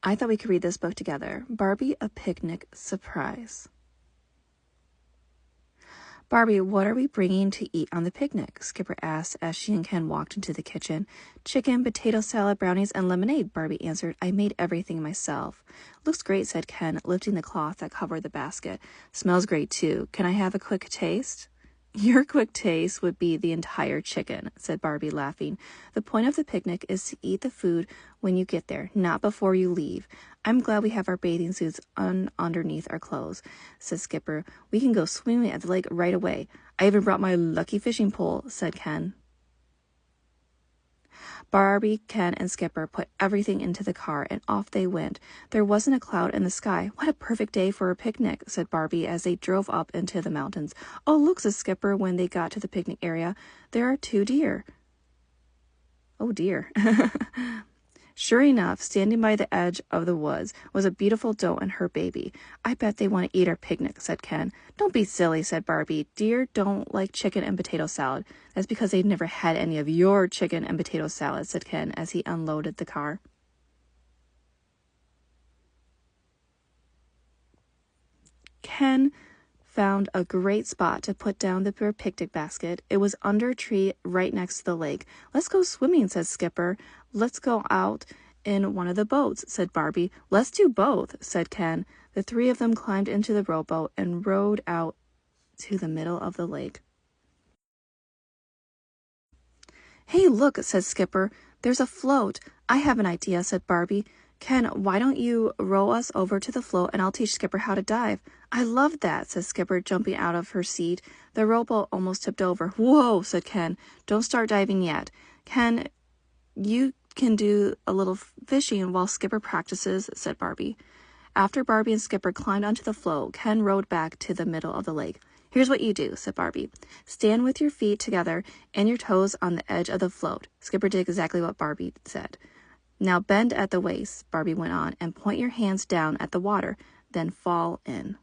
I thought we could read this book together. Barbie, a Picnic Surprise. Barbie, what are we bringing to eat on the picnic? Skipper asked as she and Ken walked into the kitchen. Chicken, potato salad, brownies, and lemonade, Barbie answered. I made everything myself. Looks great, said Ken, lifting the cloth that covered the basket. Smells great, too. Can I have a quick taste? Your quick taste would be the entire chicken, said Barbie, laughing. The point of the picnic is to eat the food when you get there, not before you leave. I'm glad we have our bathing suits underneath our clothes, said Skipper. We can go swimming at the lake right away. I even brought my lucky fishing pole, said Ken. Barbie, Ken, and Skipper put everything into the car, and off they went. There wasn't a cloud in the sky. What a perfect day for a picnic, said Barbie as they drove up into the mountains. Oh, look, said Skipper when they got to the picnic area. There are 2 deer. Oh, dear. Sure enough, standing by the edge of the woods was a beautiful doe and her baby. I bet they want to eat our picnic, said Ken. Don't be silly, said Barbie. Deer don't like chicken and potato salad. That's because they've never had any of your chicken and potato salad, said Ken as he unloaded the car. Ken found a great spot to put down the picnic basket. It was under a tree right next to the lake. Let's go swimming, said Skipper. Let's go out in one of the boats, said Barbie. Let's do both, said Ken. The 3 of them climbed into the rowboat and rowed out to the middle of the lake. Hey, look, said Skipper. There's a float. I have an idea, said Barbie. Ken, why don't you row us over to the float and I'll teach Skipper how to dive? I love that, said Skipper, jumping out of her seat. The rowboat almost tipped over. Whoa, said Ken. Don't start diving yet. Ken, you can do a little fishing while Skipper practices, said Barbie. After Barbie and Skipper climbed onto the float, Ken rowed back to the middle of the lake. Here's what you do, said Barbie. Stand with your feet together and your toes on the edge of the float. Skipper did exactly what Barbie said. Now bend at the waist, Barbie went on, and point your hands down at the water, then fall in.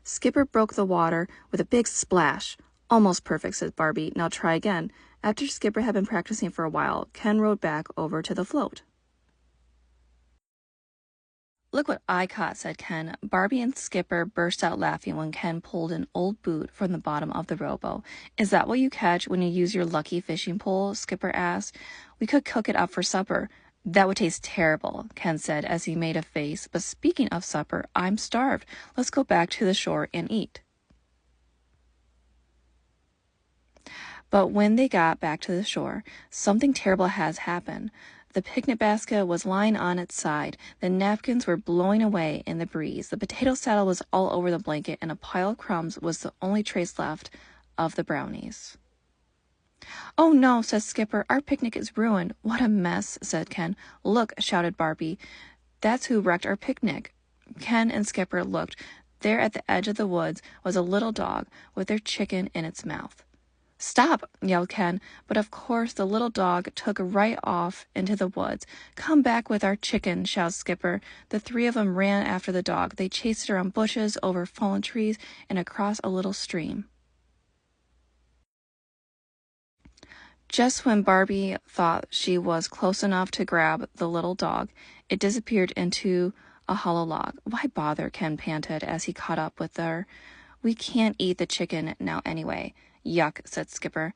Skipper broke the water with a big splash. Almost perfect, said Barbie. Now try again. After Skipper had been practicing for a while, Ken rowed back over to the float. Look what I caught, said Ken. Barbie and Skipper burst out laughing when Ken pulled an old boot from the bottom of the rowboat. Is that what you catch when you use your lucky fishing pole? Skipper asked. We could cook it up for supper. That would taste terrible, Ken said as he made a face. But speaking of supper, I'm starved. Let's go back to the shore and eat. But when they got back to the shore, something terrible has happened. The picnic basket was lying on its side. The napkins were blowing away in the breeze. The potato salad was all over the blanket, and a pile of crumbs was the only trace left of the brownies. Oh no, said Skipper. Our picnic is ruined. What a mess, said Ken. Look, shouted Barbie. That's who wrecked our picnic. Ken and Skipper looked. There at the edge of the woods was a little dog with their chicken in its mouth. Stop, yelled Ken, but of course the little dog took right off into the woods. Come back with our chicken, shouted Skipper. The 3 of them ran after the dog. They chased it around bushes, over fallen trees, and across a little stream. Just when Barbie thought she was close enough to grab the little dog, it disappeared into a hollow log. Why bother, Ken panted as he caught up with her. We can't eat the chicken now anyway. Yuck, said Skipper.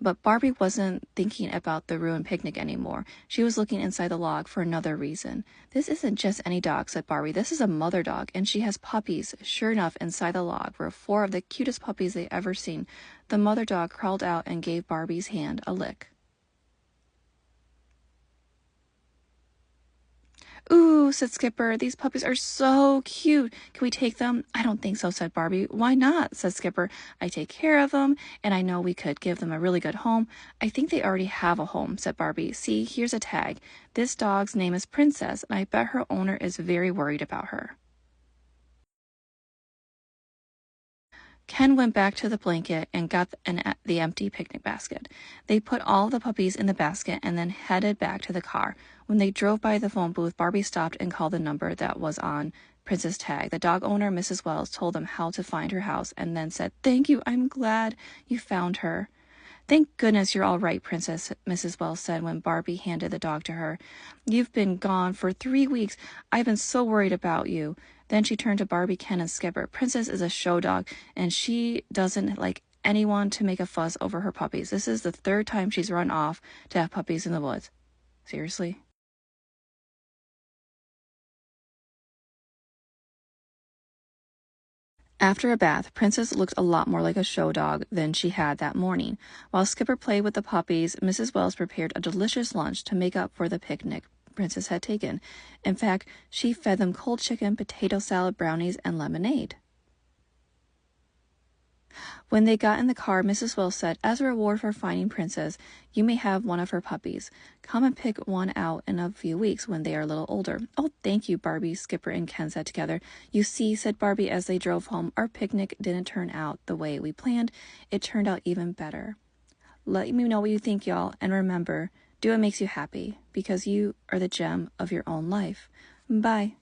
But Barbie wasn't thinking about the ruined picnic anymore. She was looking inside the log for another reason. This isn't just any dog, said Barbie. This is a mother dog, and she has puppies. Sure enough, inside the log were 4 of the cutest puppies they ever seen. The mother dog crawled out and gave Barbie's hand a lick. Ooh, said Skipper, these puppies are so cute. Can we take them? I don't think so, said Barbie. Why not, said Skipper. I take care of them, and I know we could give them a really good home. I think they already have a home, said Barbie. See, here's a tag. This dog's name is Princess, and I bet her owner is very worried about her. Ken went back to the blanket and got the empty picnic basket. They put all the puppies in the basket and then headed back to the car. When they drove by the phone booth, Barbie stopped and called the number that was on Princess' tag. The dog owner, Mrs. Wells, told them how to find her house and then said, Thank you, I'm glad you found her. Thank goodness you're all right, Princess, Mrs. Wells said when Barbie handed the dog to her. You've been gone for 3 weeks. I've been so worried about you. Then she turned to Barbie, Ken, and Skipper. Princess is a show dog, and she doesn't like anyone to make a fuss over her puppies. This is the 3rd time she's run off to have puppies in the woods. Seriously? After a bath, Princess looked a lot more like a show dog than she had that morning. While Skipper played with the puppies, Mrs. Wells prepared a delicious lunch to make up for the picnic Princess had taken. In fact, she fed them cold chicken, potato salad, brownies, and lemonade. When they got in the car, Mrs. Wells said, "As a reward for finding Princess, you may have one of her puppies. Come and pick one out in a few weeks when they are a little older." "Oh, thank you, Barbie," Skipper and Ken said together. "You see," said Barbie as they drove home, "our picnic didn't turn out the way we planned. It turned out even better. Let me know what you think, y'all, and remember, do what makes you happy, because you are the gem of your own life." Bye.